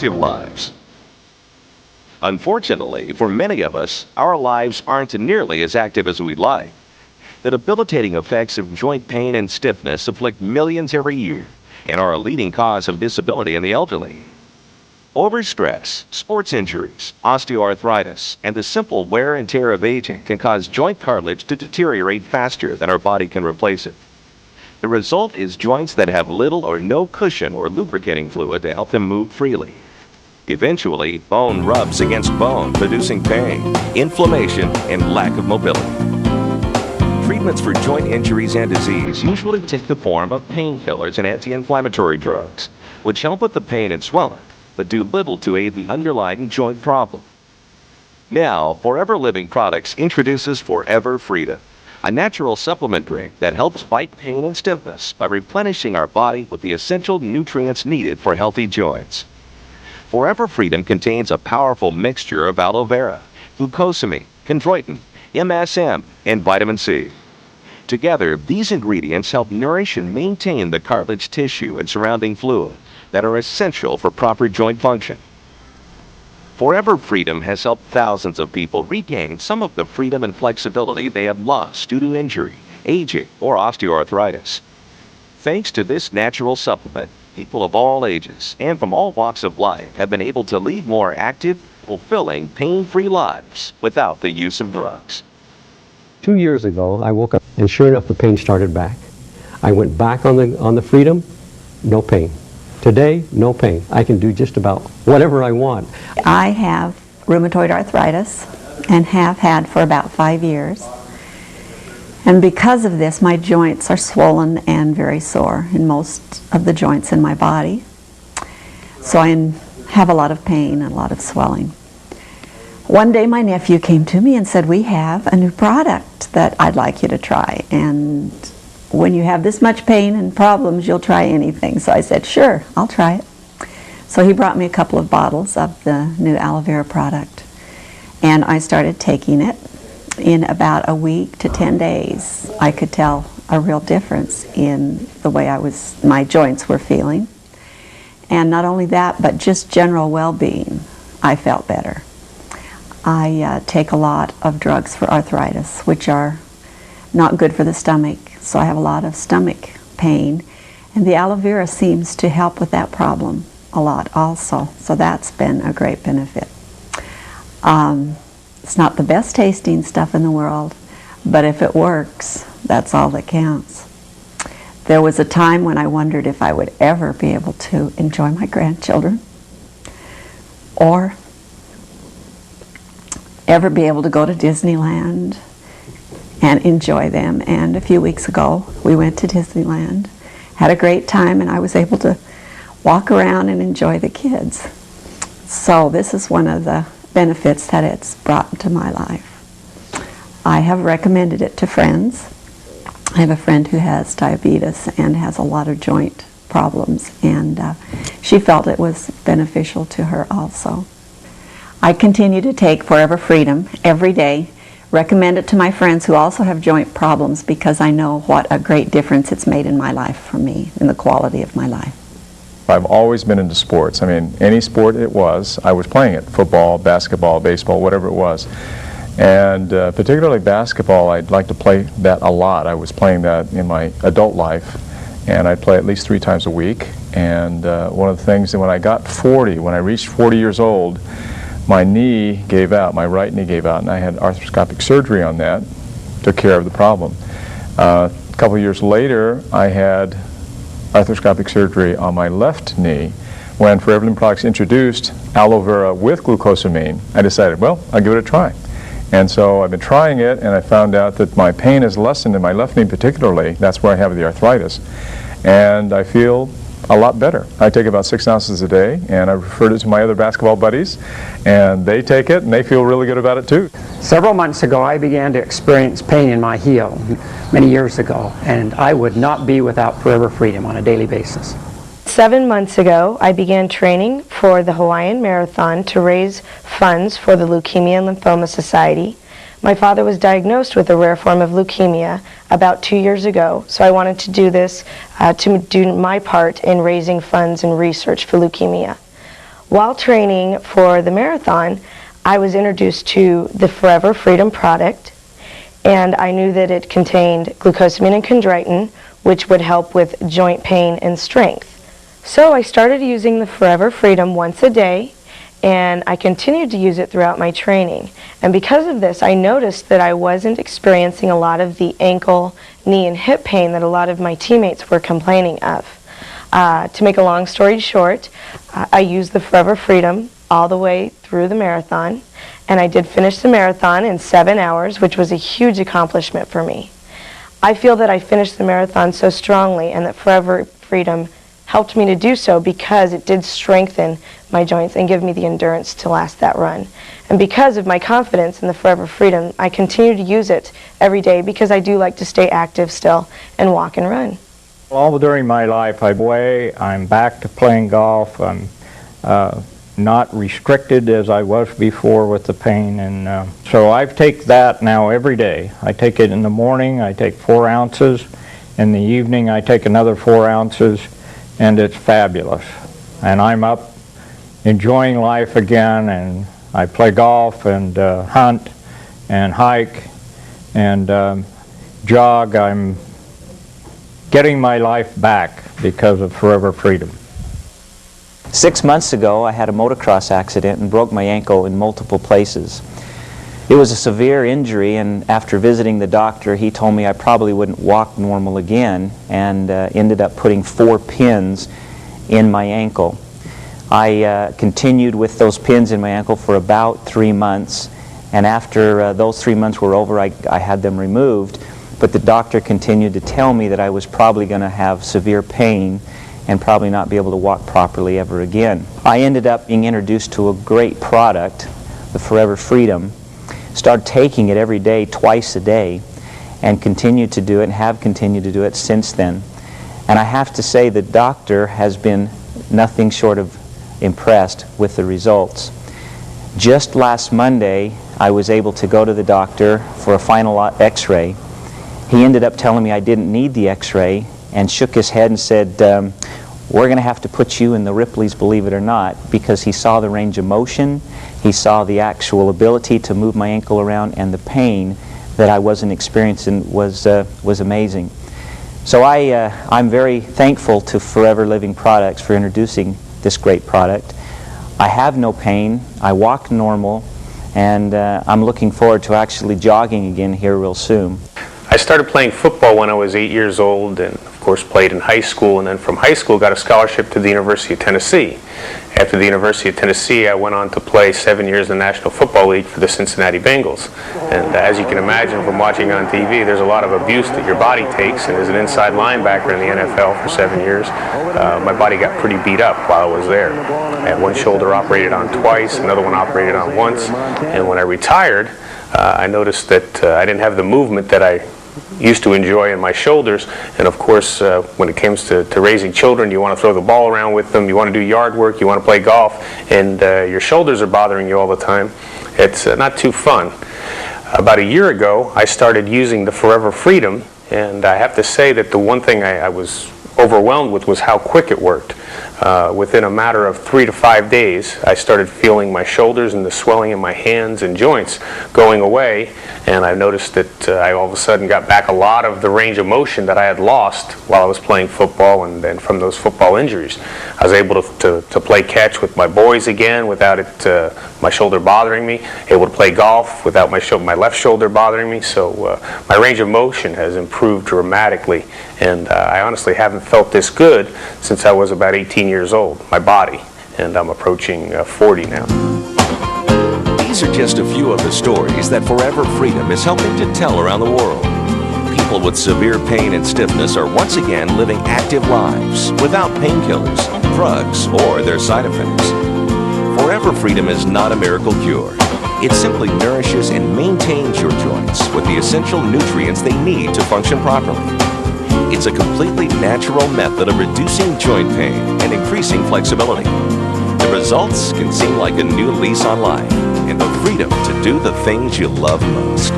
active lives. Unfortunately, for many of us, our lives aren't nearly as active as we'd like. The debilitating effects of joint pain and stiffness afflict millions every year and are a leading cause of disability in the elderly. Overstress, sports injuries, osteoarthritis, and the simple wear and tear of aging can cause joint cartilage to deteriorate faster than our body can replace it. The result is joints that have little or no cushion or lubricating fluid to help them move freely. Eventually, bone rubs against bone, producing pain, inflammation, and lack of mobility. Treatments for joint injuries and disease usually take the form of painkillers and anti-inflammatory drugs, which help with the pain and swelling, but do little to aid the underlying joint problem. Now, Forever Living Products introduces Forever Freedom, a natural supplement drink that helps fight pain and stiffness by replenishing our body with the essential nutrients needed for healthy joints. Forever Freedom contains a powerful mixture of aloe vera, glucosamine, chondroitin, MSM, and vitamin C. Together, these ingredients help nourish and maintain the cartilage tissue and surrounding fluid that are essential for proper joint function. Forever Freedom has helped thousands of people regain some of the freedom and flexibility they have lost due to injury, aging, or osteoarthritis. Thanks to this natural supplement, people of all ages and from all walks of life have been able to lead more active, fulfilling, pain-free lives without the use of drugs. 2 years ago, I woke up and sure enough, the pain started back. I went back on the Freedom, no pain. Today, no pain. I can do just about whatever I want. I have rheumatoid arthritis and have had for about 5 years. And because of this, my joints are swollen and very sore in most of the joints in my body. So I have a lot of pain and a lot of swelling. One day my nephew came to me and said, "We have a new product that I'd like you to try. And when you have this much pain and problems, you'll try anything." So I said, "Sure, I'll try it." So he brought me a couple of bottles of the new aloe vera product. And I started taking it. In about a week to 10 days, I could tell a real difference in the way my joints were feeling. And not only that, but just general well-being. I felt better. I take a lot of drugs for arthritis, which are not good for the stomach, so I have a lot of stomach pain. And the aloe vera seems to help with that problem a lot also, so that's been a great benefit. It's not the best tasting stuff in the world, but if it works, that's all that counts. There was a time when I wondered if I would ever be able to enjoy my grandchildren or ever be able to go to Disneyland and enjoy them. And a few weeks ago, we went to Disneyland, had a great time, and I was able to walk around and enjoy the kids. So this is one of the benefits that it's brought into my life. I have recommended it to friends. I have a friend who has diabetes and has a lot of joint problems, and she felt it was beneficial to her also. I continue to take Forever Freedom every day, recommend it to my friends who also have joint problems because I know what a great difference it's made in my life for me, in the quality of my life. I've always been into sports. I mean, any sport it was, I was playing it. Football, basketball, baseball, whatever it was. And particularly basketball, I'd like to play that a lot. I was playing that in my adult life, and I'd play at least 3 times a week. And one of the things that when I got 40, when I reached 40 years old, my knee gave out, my right knee gave out, and I had arthroscopic surgery on that, took care of the problem. A couple of years later, I had arthroscopic surgery on my left knee. When Forever Living Products introduced aloe vera with glucosamine, I decided, well, I'll give it a try. And so I've been trying it, and I found out that my pain has lessened in my left knee particularly. That's where I have the arthritis. And I feel a lot better. I take about 6 ounces a day, and I've referred it to my other basketball buddies, and they take it, and they feel really good about it too. Several months ago, I began to experience pain in my heel many years ago, and I would not be without Forever Freedom on a daily basis. 7 months ago, I began training for the Hawaiian Marathon to raise funds for the Leukemia and Lymphoma Society. My father was diagnosed with a rare form of leukemia about 2 years ago, so I wanted to do this to do my part in raising funds and research for leukemia. While training for the marathon, I was introduced to the Forever Freedom product, and I knew that it contained glucosamine and chondroitin, which would help with joint pain and strength. So I started using the Forever Freedom once a day, and I continued to use it throughout my training. And because of this, I noticed that I wasn't experiencing a lot of the ankle, knee, and hip pain that a lot of my teammates were complaining of. To make a long story short, I used the Forever Freedom all the way through the marathon, and I did finish the marathon in 7 hours, which was a huge accomplishment for me. I feel that I finished the marathon so strongly, and that Forever Freedom helped me to do so because it did strengthen my joints and give me the endurance to last that run. And because of my confidence in the Forever Freedom, I continue to use it every day because I do like to stay active still and walk and run. All during my life, I'm back to playing golf. I'm not restricted as I was before with the pain, and so I take that now every day. I take it in the morning, I take 4 ounces. In the evening, I take another 4 ounces, and it's fabulous. And I'm up enjoying life again, and I play golf and hunt and hike and jog. I'm getting my life back because of Forever Freedom. 6 months ago, I had a motocross accident and broke my ankle in multiple places. It was a severe injury, and after visiting the doctor, he told me I probably wouldn't walk normal again, and ended up putting 4 pins in my ankle. I continued with those pins in my ankle for about 3 months, and after those 3 months were over, I had them removed, but the doctor continued to tell me that I was probably going to have severe pain and probably not be able to walk properly ever again. I ended up being introduced to a great product, the Forever Freedom. Started taking it every day, twice a day, and continued to do it and have continued to do it since then. And I have to say the doctor has been nothing short of impressed with the results. Just last Monday, I was able to go to the doctor for a final x-ray. He ended up telling me I didn't need the x-ray and shook his head and said, we're going to have to put you in the Ripley's, believe it or not, because he saw the range of motion, he saw the actual ability to move my ankle around, and the pain that I wasn't experiencing was amazing. So I'm very thankful to Forever Living Products for introducing this great product. I have no pain, I walk normal, and I'm looking forward to actually jogging again here real soon. I started playing football when I was 8 years old, and of course played in high school, and then from high school got a scholarship to the University of Tennessee. After the University of Tennessee, I went on to play 7 years in the National Football League for the Cincinnati Bengals. And as you can imagine from watching on TV, there's a lot of abuse that your body takes, and as an inside linebacker in the NFL for 7 years, my body got pretty beat up while I was there. I had one shoulder operated on twice, another one operated on once, and when I retired, I noticed that I didn't have the movement that I used to enjoy in my shoulders, and of course when it comes to raising children, you want to throw the ball around with them, you want to do yard work, you want to play golf, and your shoulders are bothering you all the time. It's not too fun. About a year ago, I started using the Forever Freedom, and I have to say that the one thing I was overwhelmed with was how quick it worked. Within a matter of 3 to 5 days, I started feeling my shoulders and the swelling in my hands and joints going away, and I noticed that I all of a sudden got back a lot of the range of motion that I had lost while I was playing football and from those football injuries. I was able to play catch with my boys again without my shoulder bothering me, able to play golf without my left shoulder bothering me, so my range of motion has improved dramatically, and I honestly haven't felt this good since I was about 18 years old, my body, and I'm approaching 40 now. These are just a few of the stories that Forever Freedom is helping to tell around the world. People with severe pain and stiffness are once again living active lives without painkillers, drugs, or their side effects. Forever Freedom is not a miracle cure. It simply nourishes and maintains your joints with the essential nutrients they need to function properly. It's a completely natural method of reducing joint pain and increasing flexibility. The results can seem like a new lease on life and the freedom to do the things you love most.